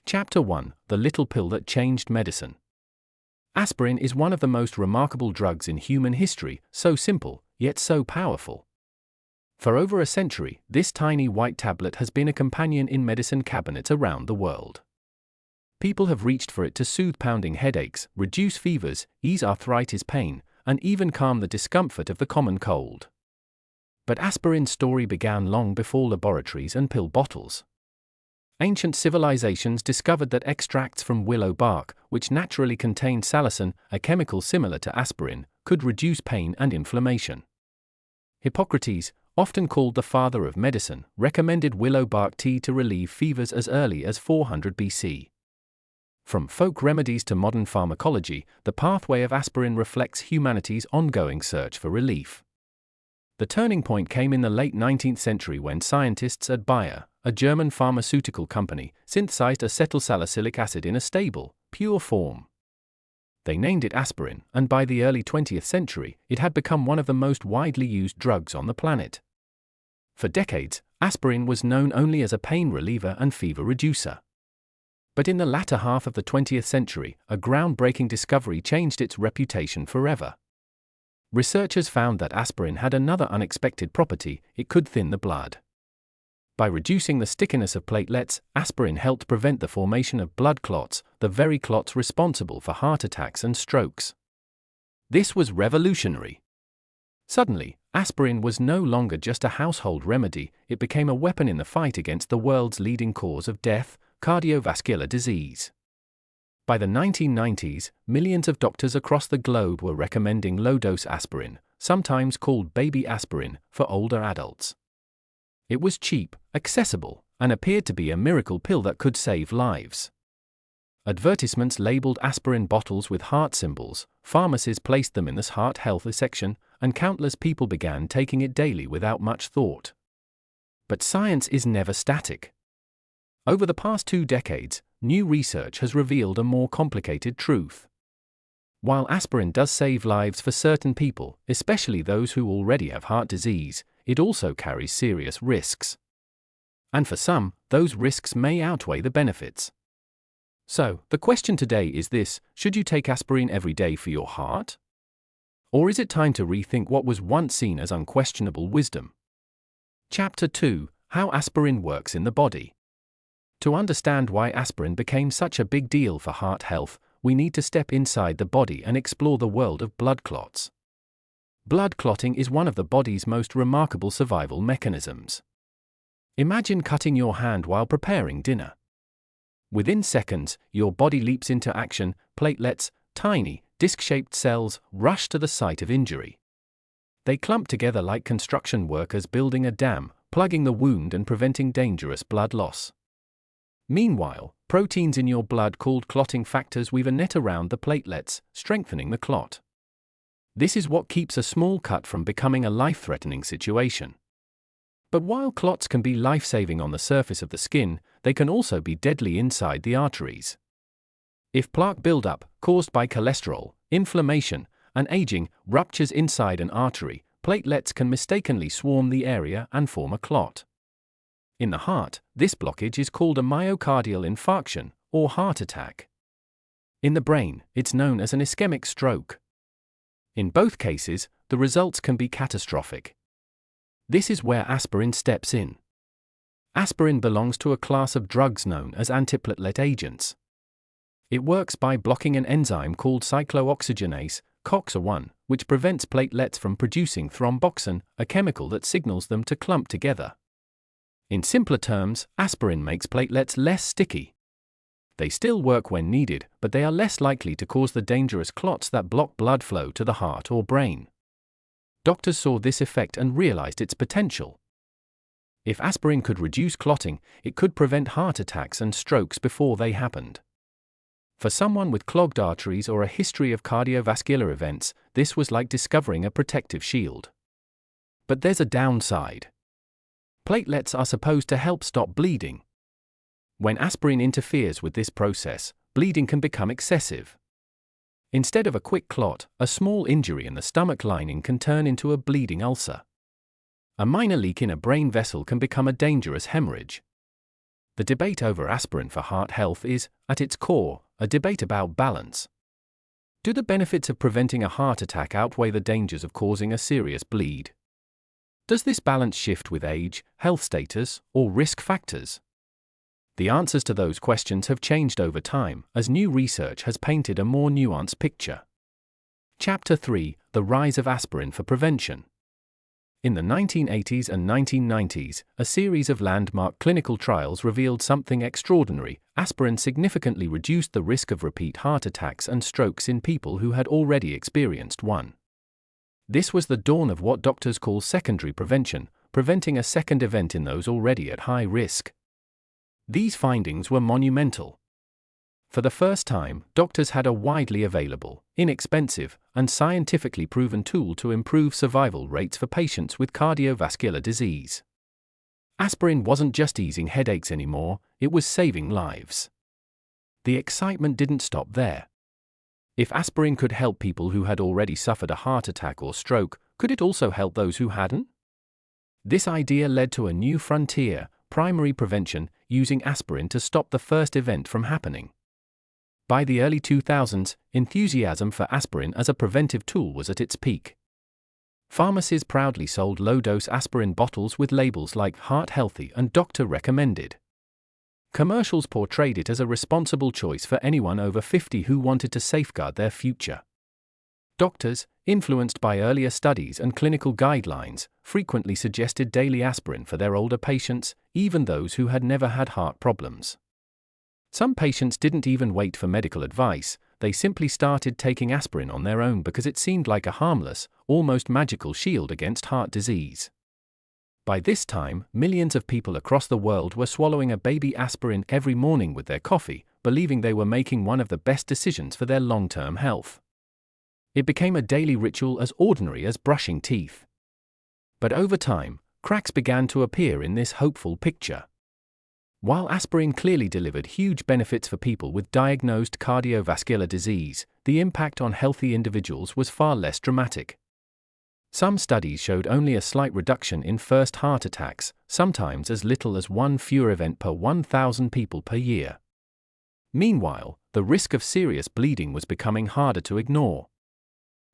Chapter 1: The Little Pill That Changed Medicine. Aspirin is one of the most remarkable drugs in human history, so simple, yet so powerful. For over a century, this tiny white tablet has been a companion in medicine cabinets around the world. People have reached for it to soothe pounding headaches, reduce fevers, ease arthritis pain, and even calm the discomfort of the common cold. But aspirin's story began long before laboratories and pill bottles. Ancient civilizations discovered that extracts from willow bark, which naturally contained salicin, a chemical similar to aspirin, could reduce pain and inflammation. Hippocrates, often called the father of medicine, recommended willow bark tea to relieve fevers as early as 400 BC. From folk remedies to modern pharmacology, the pathway of aspirin reflects humanity's ongoing search for relief. The turning point came in the late 19th century when scientists at Bayer, a German pharmaceutical company, synthesized acetylsalicylic acid in a stable, pure form. They named it aspirin, and by the early 20th century, it had become one of the most widely used drugs on the planet. For decades, aspirin was known only as a pain reliever and fever reducer. But in the latter half of the 20th century, a groundbreaking discovery changed its reputation forever. Researchers found that aspirin had another unexpected property: it could thin the blood. By reducing the stickiness of platelets, aspirin helped prevent the formation of blood clots, the very clots responsible for heart attacks and strokes. This was revolutionary. Suddenly, aspirin was no longer just a household remedy, it became a weapon in the fight against the world's leading cause of death, cardiovascular disease. By the 1990s, millions of doctors across the globe were recommending low-dose aspirin, sometimes called baby aspirin, for older adults. It was cheap, accessible, and appeared to be a miracle pill that could save lives. Advertisements labeled aspirin bottles with heart symbols, pharmacies placed them in the heart health section, and countless people began taking it daily without much thought. But science is never static. Over the past 2 decades, new research has revealed a more complicated truth. While aspirin does save lives for certain people, especially those who already have heart disease, it also carries serious risks. And for some, those risks may outweigh the benefits. So, the question today is this: should you take aspirin every day for your heart? Or is it time to rethink what was once seen as unquestionable wisdom? Chapter 2: How aspirin works in the body. To understand why aspirin became such a big deal for heart health, we need to step inside the body and explore the world of blood clots. Blood clotting is one of the body's most remarkable survival mechanisms. Imagine cutting your hand while preparing dinner. Within seconds, your body leaps into action, platelets, tiny, disc-shaped cells, rush to the site of injury. They clump together like construction workers building a dam, plugging the wound and preventing dangerous blood loss. Meanwhile, proteins in your blood called clotting factors weave a net around the platelets, strengthening the clot. This is what keeps a small cut from becoming a life-threatening situation. But while clots can be life-saving on the surface of the skin, they can also be deadly inside the arteries. If plaque buildup, caused by cholesterol, inflammation, and aging, ruptures inside an artery, platelets can mistakenly swarm the area and form a clot. In the heart, this blockage is called a myocardial infarction, or heart attack. In the brain, it's known as an ischemic stroke. In both cases, the results can be catastrophic. This is where aspirin steps in. Aspirin belongs to a class of drugs known as antiplatelet agents. It works by blocking an enzyme called cyclooxygenase, COX-1, which prevents platelets from producing thromboxane, a chemical that signals them to clump together. In simpler terms, aspirin makes platelets less sticky. They still work when needed, but they are less likely to cause the dangerous clots that block blood flow to the heart or brain. Doctors saw this effect and realized its potential. If aspirin could reduce clotting, it could prevent heart attacks and strokes before they happened. For someone with clogged arteries or a history of cardiovascular events, this was like discovering a protective shield. But there's a downside. Platelets are supposed to help stop bleeding. When aspirin interferes with this process, bleeding can become excessive. Instead of a quick clot, a small injury in the stomach lining can turn into a bleeding ulcer. A minor leak in a brain vessel can become a dangerous hemorrhage. The debate over aspirin for heart health is, at its core, a debate about balance. Do the benefits of preventing a heart attack outweigh the dangers of causing a serious bleed? Does this balance shift with age, health status, or risk factors? The answers to those questions have changed over time, as new research has painted a more nuanced picture. Chapter 3: The Rise of Aspirin for Prevention. In the 1980s and 1990s, a series of landmark clinical trials revealed something extraordinary. Aspirin significantly reduced the risk of repeat heart attacks and strokes in people who had already experienced one. This was the dawn of what doctors call secondary prevention, preventing a second event in those already at high risk. These findings were monumental. For the first time, doctors had a widely available, inexpensive, and scientifically proven tool to improve survival rates for patients with cardiovascular disease. Aspirin wasn't just easing headaches anymore, it was saving lives. The excitement didn't stop there. If aspirin could help people who had already suffered a heart attack or stroke, could it also help those who hadn't? This idea led to a new frontier: primary prevention, using aspirin to stop the first event from happening. By the early 2000s, enthusiasm for aspirin as a preventive tool was at its peak. Pharmacies proudly sold low-dose aspirin bottles with labels like "heart healthy" and "doctor recommended." Commercials portrayed it as a responsible choice for anyone over 50 who wanted to safeguard their future. Doctors, influenced by earlier studies and clinical guidelines, frequently suggested daily aspirin for their older patients, even those who had never had heart problems. Some patients didn't even wait for medical advice, they simply started taking aspirin on their own because it seemed like a harmless, almost magical shield against heart disease. By this time, millions of people across the world were swallowing a baby aspirin every morning with their coffee, believing they were making one of the best decisions for their long-term health. It became a daily ritual as ordinary as brushing teeth. But over time, cracks began to appear in this hopeful picture. While aspirin clearly delivered huge benefits for people with diagnosed cardiovascular disease, the impact on healthy individuals was far less dramatic. Some studies showed only a slight reduction in first heart attacks, sometimes as little as one fewer event per 1,000 people per year. Meanwhile, the risk of serious bleeding was becoming harder to ignore.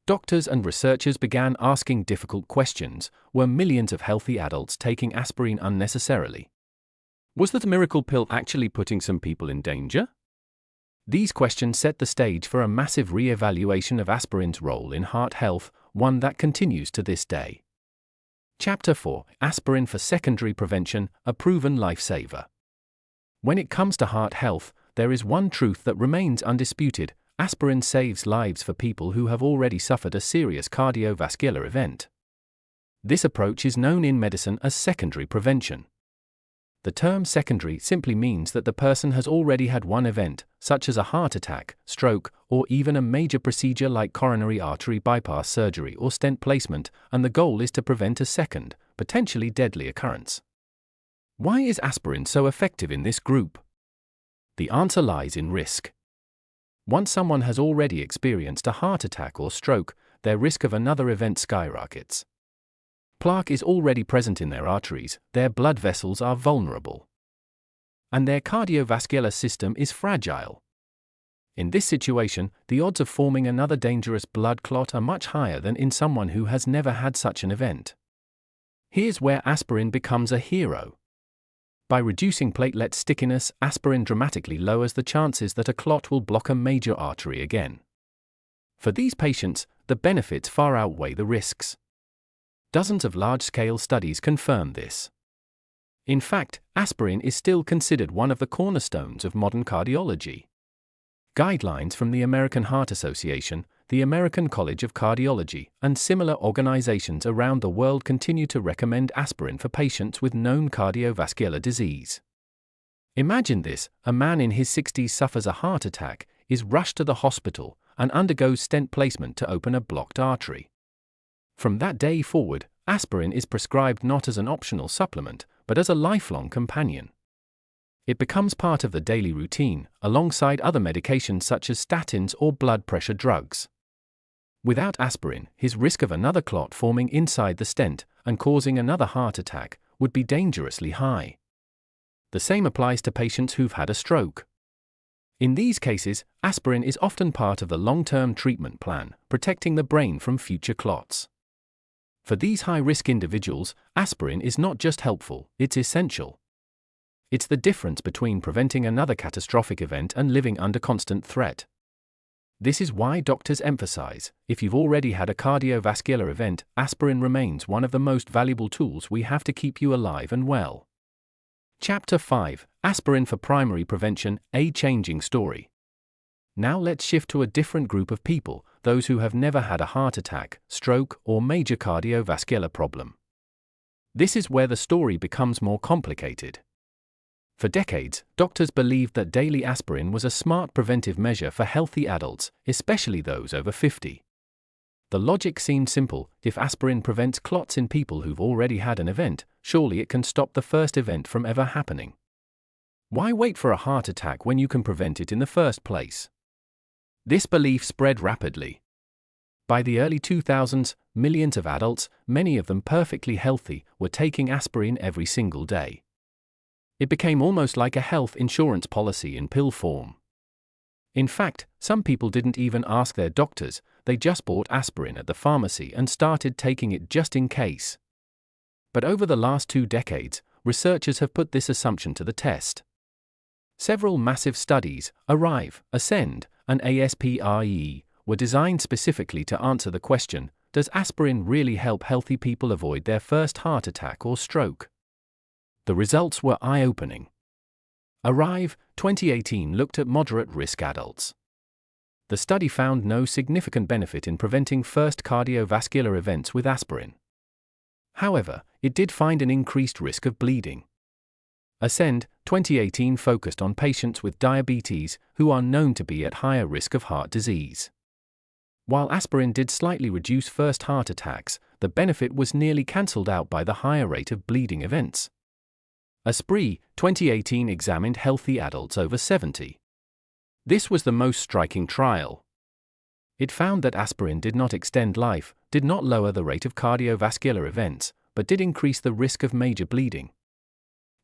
Doctors and researchers began asking difficult questions: were millions of healthy adults taking aspirin unnecessarily? Was that miracle pill actually putting some people in danger? These questions set the stage for a massive re-evaluation of aspirin's role in heart health, one that continues to this day. Chapter 4: Aspirin for Secondary Prevention, a Proven Lifesaver. When it comes to heart health, there is one truth that remains undisputed: aspirin saves lives for people who have already suffered a serious cardiovascular event. This approach is known in medicine as secondary prevention. The term secondary simply means that the person has already had one event, such as a heart attack, stroke, or even a major procedure like coronary artery bypass surgery or stent placement, and the goal is to prevent a second, potentially deadly occurrence. Why is aspirin so effective in this group? The answer lies in risk. Once someone has already experienced a heart attack or stroke, their risk of another event skyrockets. Plaque is already present in their arteries, their blood vessels are vulnerable, and their cardiovascular system is fragile. In this situation, the odds of forming another dangerous blood clot are much higher than in someone who has never had such an event. Here's where aspirin becomes a hero. By reducing platelet stickiness, aspirin dramatically lowers the chances that a clot will block a major artery again. For these patients, the benefits far outweigh the risks. Dozens of large-scale studies confirm this. In fact, aspirin is still considered one of the cornerstones of modern cardiology. Guidelines from the American Heart Association, the American College of Cardiology, and similar organizations around the world continue to recommend aspirin for patients with known cardiovascular disease. Imagine this: a man in his 60s suffers a heart attack, is rushed to the hospital, and undergoes stent placement to open a blocked artery. From that day forward, aspirin is prescribed not as an optional supplement, but as a lifelong companion. It becomes part of the daily routine, alongside other medications such as statins or blood pressure drugs. Without aspirin, his risk of another clot forming inside the stent, and causing another heart attack, would be dangerously high. The same applies to patients who've had a stroke. In these cases, aspirin is often part of the long-term treatment plan, protecting the brain from future clots. For these high-risk individuals, aspirin is not just helpful, it's essential. It's the difference between preventing another catastrophic event and living under constant threat. This is why doctors emphasize, if you've already had a cardiovascular event, aspirin remains one of the most valuable tools we have to keep you alive and well. Chapter 5: Aspirin for Primary Prevention, a Changing Story. Now let's shift to a different group of people, those who have never had a heart attack, stroke, or major cardiovascular problem. This is where the story becomes more complicated. For decades, doctors believed that daily aspirin was a smart preventive measure for healthy adults, especially those over 50. The logic seemed simple: if aspirin prevents clots in people who've already had an event, surely it can stop the first event from ever happening. Why wait for a heart attack when you can prevent it in the first place? This belief spread rapidly. By the early 2000s, millions of adults, many of them perfectly healthy, were taking aspirin every single day. It became almost like a health insurance policy in pill form. In fact, some people didn't even ask their doctors, they just bought aspirin at the pharmacy and started taking it just in case. But over the last 2 decades, researchers have put this assumption to the test. Several massive studies, ARRIVE, ASCEND, and ASPREE, were designed specifically to answer the question, does aspirin really help healthy people avoid their first heart attack or stroke? The results were eye-opening. ARRIVE 2018 looked at moderate-risk adults. The study found no significant benefit in preventing first cardiovascular events with aspirin. However, it did find an increased risk of bleeding. ASCEND 2018 focused on patients with diabetes who are known to be at higher risk of heart disease. While aspirin did slightly reduce first heart attacks, the benefit was nearly cancelled out by the higher rate of bleeding events. ASPREE 2018 examined healthy adults over 70. This was the most striking trial. It found that aspirin did not extend life, did not lower the rate of cardiovascular events, but did increase the risk of major bleeding.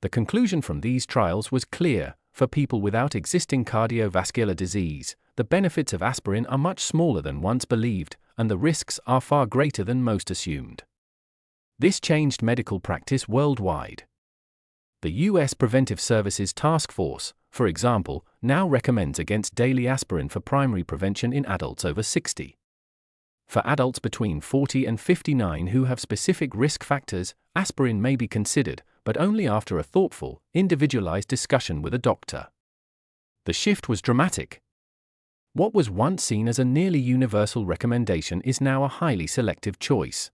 The conclusion from these trials was clear: for people without existing cardiovascular disease, the benefits of aspirin are much smaller than once believed, and the risks are far greater than most assumed. This changed medical practice worldwide. The U.S. Preventive Services Task Force, for example, now recommends against daily aspirin for primary prevention in adults over 60. For adults between 40 and 59 who have specific risk factors, aspirin may be considered, but only after a thoughtful, individualized discussion with a doctor. The shift was dramatic. What was once seen as a nearly universal recommendation is now a highly selective choice,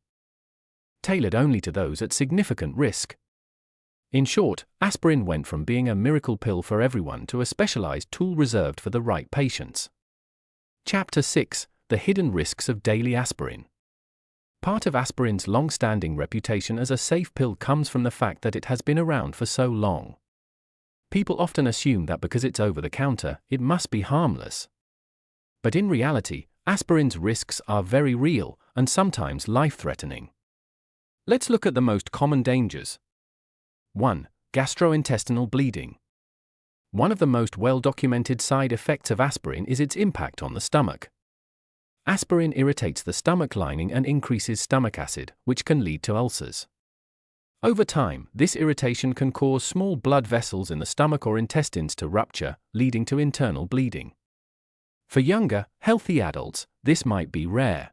tailored only to those at significant risk. In short, aspirin went from being a miracle pill for everyone to a specialized tool reserved for the right patients. Chapter 6: The Hidden Risks of Daily Aspirin. Part of aspirin's long-standing reputation as a safe pill comes from the fact that it has been around for so long. People often assume that because it's over the counter, it must be harmless. But in reality, aspirin's risks are very real and sometimes life-threatening. Let's look at the most common dangers. 1. Gastrointestinal bleeding. One of the most well-documented side effects of aspirin is its impact on the stomach. Aspirin irritates the stomach lining and increases stomach acid, which can lead to ulcers. Over time, this irritation can cause small blood vessels in the stomach or intestines to rupture, leading to internal bleeding. For younger, healthy adults, this might be rare.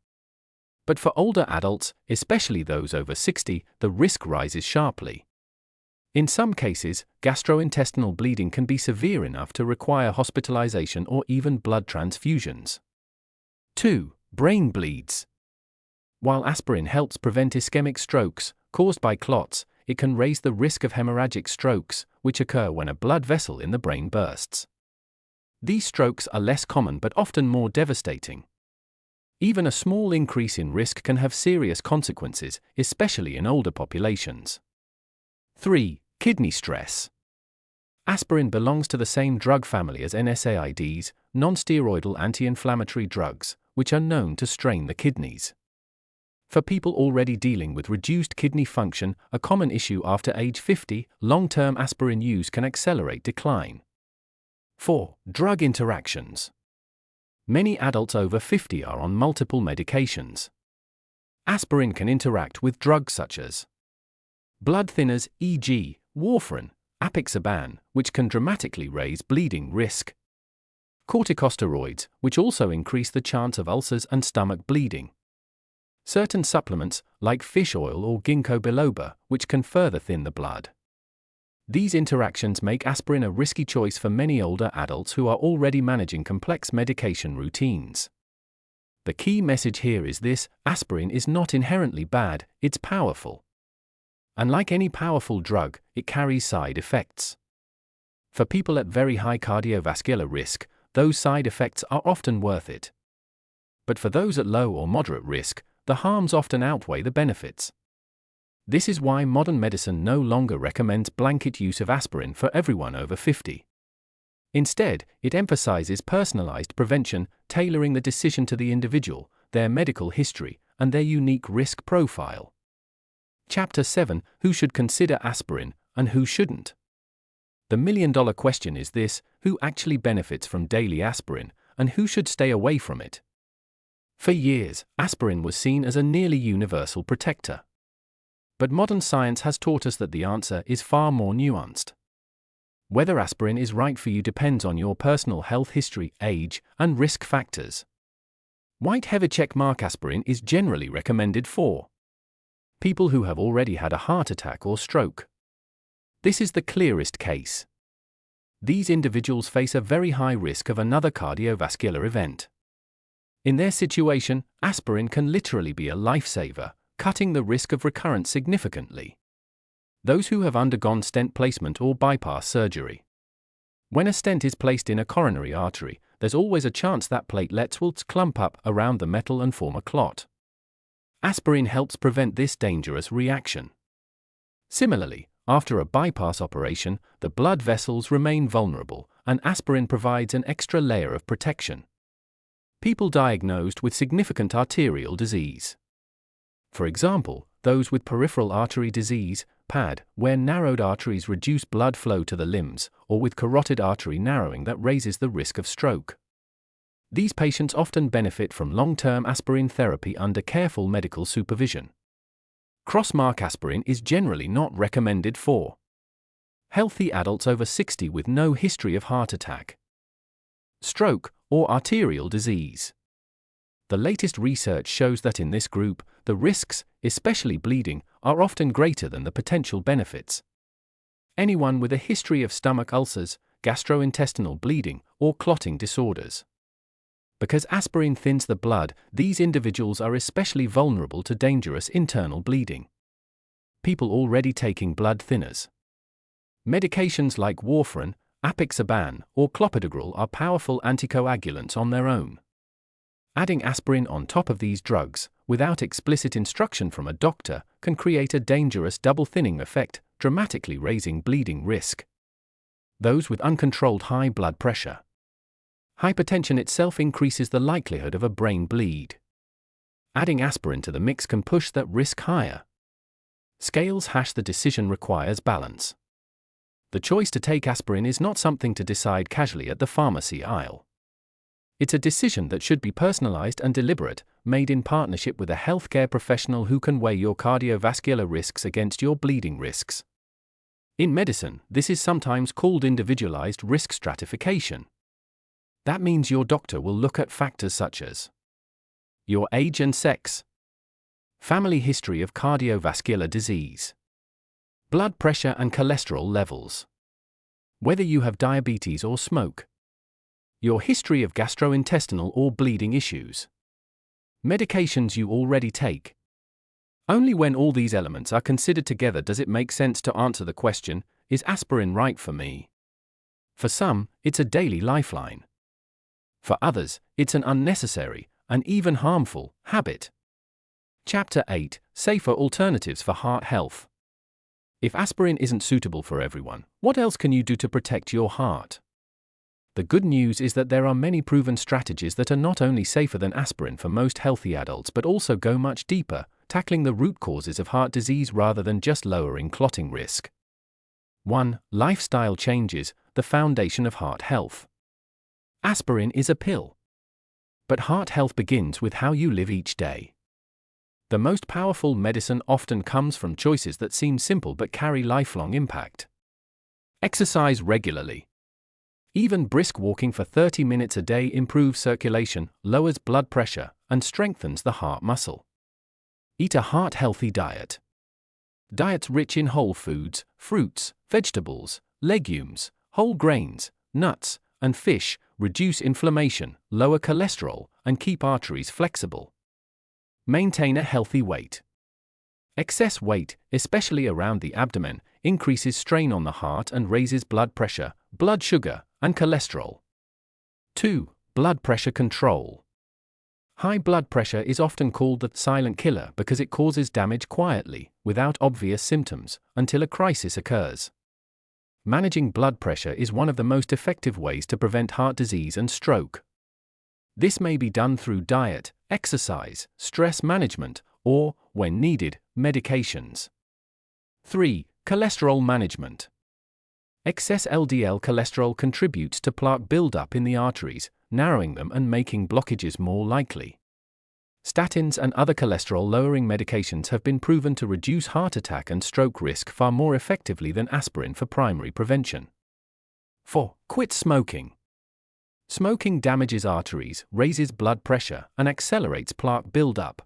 But for older adults, especially those over 60, the risk rises sharply. In some cases, gastrointestinal bleeding can be severe enough to require hospitalization or even blood transfusions. 2. Brain bleeds. While aspirin helps prevent ischemic strokes caused by clots, it can raise the risk of hemorrhagic strokes, which occur when a blood vessel in the brain bursts. These strokes are less common but often more devastating. Even a small increase in risk can have serious consequences, especially in older populations. 3. Kidney stress. Aspirin belongs to the same drug family as NSAIDs, non-steroidal anti-inflammatory drugs, which are known to strain the kidneys. For people already dealing with reduced kidney function, a common issue after age 50, long-term aspirin use can accelerate decline. 4. Drug interactions. Many adults over 50 are on multiple medications. Aspirin can interact with drugs such as blood thinners, e.g., warfarin, apixaban, which can dramatically raise bleeding risk. Corticosteroids, which also increase the chance of ulcers and stomach bleeding. Certain supplements, like fish oil or ginkgo biloba, which can further thin the blood. These interactions make aspirin a risky choice for many older adults who are already managing complex medication routines. The key message here is this: aspirin is not inherently bad, it's powerful. Unlike any powerful drug, it carries side effects. For people at very high cardiovascular risk, those side effects are often worth it. But for those at low or moderate risk, the harms often outweigh the benefits. This is why modern medicine no longer recommends blanket use of aspirin for everyone over 50. Instead, it emphasizes personalized prevention, tailoring the decision to the individual, their medical history, and their unique risk profile. Chapter 7: Who should consider aspirin, and who shouldn't? The million-dollar question is this: who actually benefits from daily aspirin, and who should stay away from it? For years, aspirin was seen as a nearly universal protector. But modern science has taught us that the answer is far more nuanced. Whether aspirin is right for you depends on your personal health history, age, and risk factors. White heavy checkmark aspirin is generally recommended for people who have already had a heart attack or stroke. This is the clearest case. These individuals face a very high risk of another cardiovascular event. In their situation, aspirin can literally be a lifesaver, cutting the risk of recurrence significantly. Those who have undergone stent placement or bypass surgery. When a stent is placed in a coronary artery, there's always a chance that platelets will clump up around the metal and form a clot. Aspirin helps prevent this dangerous reaction. Similarly, after a bypass operation, the blood vessels remain vulnerable, and aspirin provides an extra layer of protection. People diagnosed with significant arterial disease. For example, those with peripheral artery disease, PAD, where narrowed arteries reduce blood flow to the limbs, or with carotid artery narrowing that raises the risk of stroke. These patients often benefit from long-term aspirin therapy under careful medical supervision. Crossmark aspirin is generally not recommended for healthy adults over 60 with no history of heart attack, stroke, or arterial disease. The latest research shows that in this group, the risks, especially bleeding, are often greater than the potential benefits. Anyone with a history of stomach ulcers, gastrointestinal bleeding, or clotting disorders. Because aspirin thins the blood, these individuals are especially vulnerable to dangerous internal bleeding. People already taking blood thinners. Medications like warfarin, apixaban, or clopidogrel are powerful anticoagulants on their own. Adding aspirin on top of these drugs, without explicit instruction from a doctor, can create a dangerous double thinning effect, dramatically raising bleeding risk. Those with uncontrolled high blood pressure. Hypertension itself increases the likelihood of a brain bleed. Adding aspirin to the mix can push that risk higher. Scales # the decision requires balance. The choice to take aspirin is not something to decide casually at the pharmacy aisle. It's a decision that should be personalized and deliberate, made in partnership with a healthcare professional who can weigh your cardiovascular risks against your bleeding risks. In medicine, this is sometimes called individualized risk stratification. That means your doctor will look at factors such as your age and sex, family history of cardiovascular disease, blood pressure and cholesterol levels, whether you have diabetes or smoke, your history of gastrointestinal or bleeding issues, medications you already take. Only when all these elements are considered together does it make sense to answer the question, is aspirin right for me? For some, it's a daily lifeline. For others, it's an unnecessary, and even harmful, habit. Chapter 8: Safer Alternatives for Heart Health. If aspirin isn't suitable for everyone, what else can you do to protect your heart? The good news is that there are many proven strategies that are not only safer than aspirin for most healthy adults but also go much deeper, tackling the root causes of heart disease rather than just lowering clotting risk. 1. Lifestyle changes, the foundation of heart health. Aspirin is a pill. But heart health begins with how you live each day. The most powerful medicine often comes from choices that seem simple but carry lifelong impact. Exercise regularly. Even brisk walking for 30 minutes a day improves circulation, lowers blood pressure, and strengthens the heart muscle. Eat a heart-healthy diet. Diets rich in whole foods, fruits, vegetables, legumes, whole grains, nuts, and fish reduce inflammation, lower cholesterol, and keep arteries flexible. Maintain a healthy weight. Excess weight, especially around the abdomen, increases strain on the heart and raises blood pressure, blood sugar, and cholesterol. 2. Blood pressure control. High blood pressure is often called the silent killer because it causes damage quietly, without obvious symptoms, until a crisis occurs. Managing blood pressure is one of the most effective ways to prevent heart disease and stroke. This may be done through diet, exercise, stress management, or, when needed, medications. 3. Cholesterol management. Excess LDL cholesterol contributes to plaque buildup in the arteries, narrowing them and making blockages more likely. Statins and other cholesterol-lowering medications have been proven to reduce heart attack and stroke risk far more effectively than aspirin for primary prevention. 4. Quit smoking. Smoking damages arteries, raises blood pressure, and accelerates plaque buildup.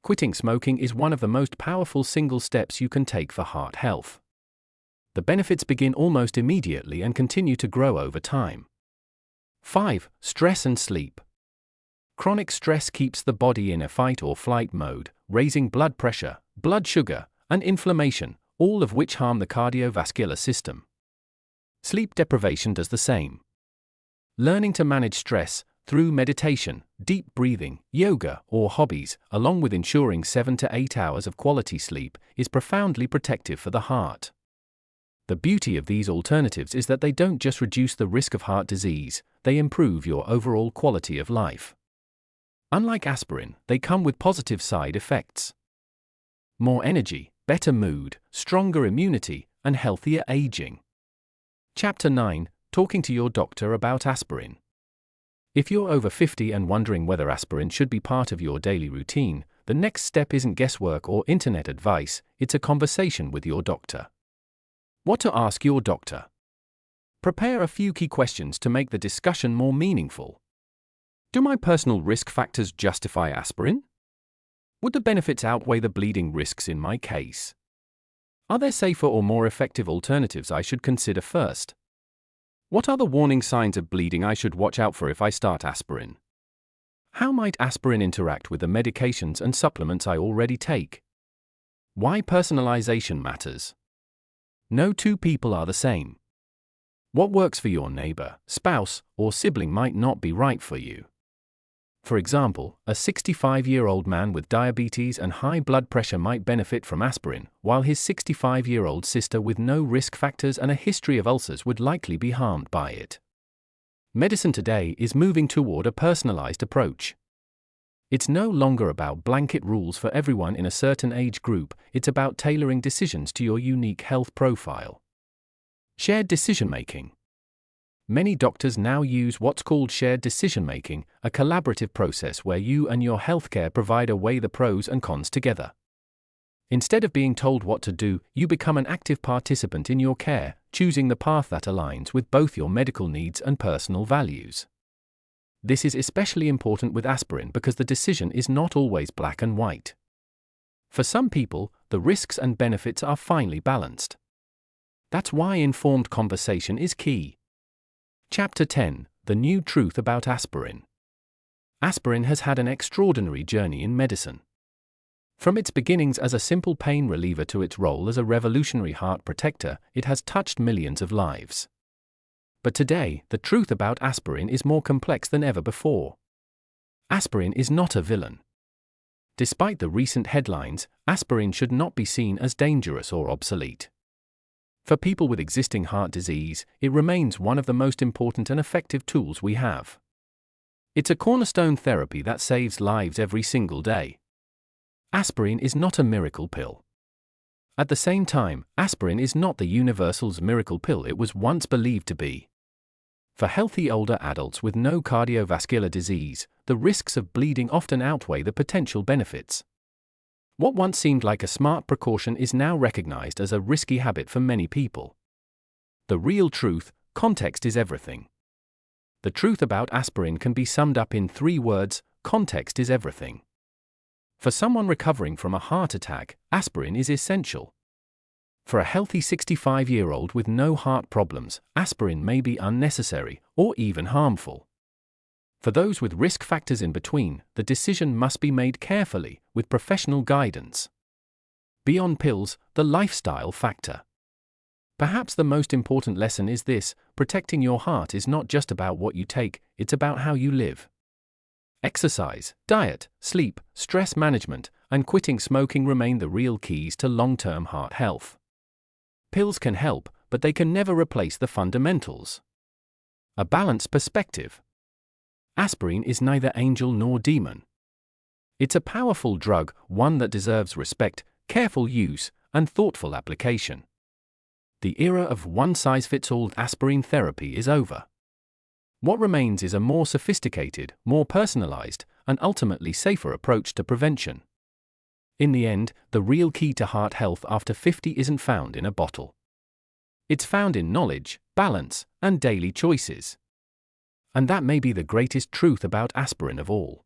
Quitting smoking is one of the most powerful single steps you can take for heart health. The benefits begin almost immediately and continue to grow over time. 5. Stress and sleep. Chronic stress keeps the body in a fight or flight mode, raising blood pressure, blood sugar, and inflammation, all of which harm the cardiovascular system. Sleep deprivation does the same. Learning to manage stress, through meditation, deep breathing, yoga, or hobbies, along with ensuring 7 to 8 hours of quality sleep, is profoundly protective for the heart. The beauty of these alternatives is that they don't just reduce the risk of heart disease, they improve your overall quality of life. Unlike aspirin, they come with positive side effects. More energy, better mood, stronger immunity, and healthier aging. Chapter 9. Talking to your doctor about aspirin. If you're over 50 and wondering whether aspirin should be part of your daily routine, the next step isn't guesswork or internet advice, it's a conversation with your doctor. What to ask your doctor. Prepare a few key questions to make the discussion more meaningful. Do my personal risk factors justify aspirin? Would the benefits outweigh the bleeding risks in my case? Are there safer or more effective alternatives I should consider first? What are the warning signs of bleeding I should watch out for if I start aspirin? How might aspirin interact with the medications and supplements I already take? Why personalization matters. No two people are the same. What works for your neighbor, spouse, or sibling might not be right for you. For example, a 65-year-old man with diabetes and high blood pressure might benefit from aspirin, while his 65-year-old sister with no risk factors and a history of ulcers would likely be harmed by it. Medicine today is moving toward a personalized approach. It's no longer about blanket rules for everyone in a certain age group, it's about tailoring decisions to your unique health profile. Shared decision-making. Many doctors now use what's called shared decision-making, a collaborative process where you and your healthcare provider weigh the pros and cons together. Instead of being told what to do, you become an active participant in your care, choosing the path that aligns with both your medical needs and personal values. This is especially important with aspirin because the decision is not always black and white. For some people, the risks and benefits are finely balanced. That's why informed conversation is key. Chapter 10. The New Truth About Aspirin. Aspirin has had an extraordinary journey in medicine. From its beginnings as a simple pain reliever to its role as a revolutionary heart protector, it has touched millions of lives. But today, the truth about aspirin is more complex than ever before. Aspirin is not a villain. Despite the recent headlines, aspirin should not be seen as dangerous or obsolete. For people with existing heart disease, it remains one of the most important and effective tools we have. It's a cornerstone therapy that saves lives every single day. Aspirin is not a miracle pill. At the same time, aspirin is not the universal's miracle pill it was once believed to be. For healthy older adults with no cardiovascular disease, the risks of bleeding often outweigh the potential benefits. What once seemed like a smart precaution is now recognized as a risky habit for many people. The real truth: context is everything. The truth about aspirin can be summed up in 3 words: context is everything. For someone recovering from a heart attack, aspirin is essential. For a healthy 65-year-old with no heart problems, aspirin may be unnecessary or even harmful. For those with risk factors in between, the decision must be made carefully, with professional guidance. Beyond pills, the lifestyle factor. Perhaps the most important lesson is this: protecting your heart is not just about what you take, it's about how you live. Exercise, diet, sleep, stress management, and quitting smoking remain the real keys to long-term heart health. Pills can help, but they can never replace the fundamentals. A balanced perspective. Aspirin is neither angel nor demon. It's a powerful drug, one that deserves respect, careful use, and thoughtful application. The era of one-size-fits-all aspirin therapy is over. What remains is a more sophisticated, more personalized, and ultimately safer approach to prevention. In the end, the real key to heart health after 50 isn't found in a bottle. It's found in knowledge, balance, and daily choices. And that may be the greatest truth about aspirin of all.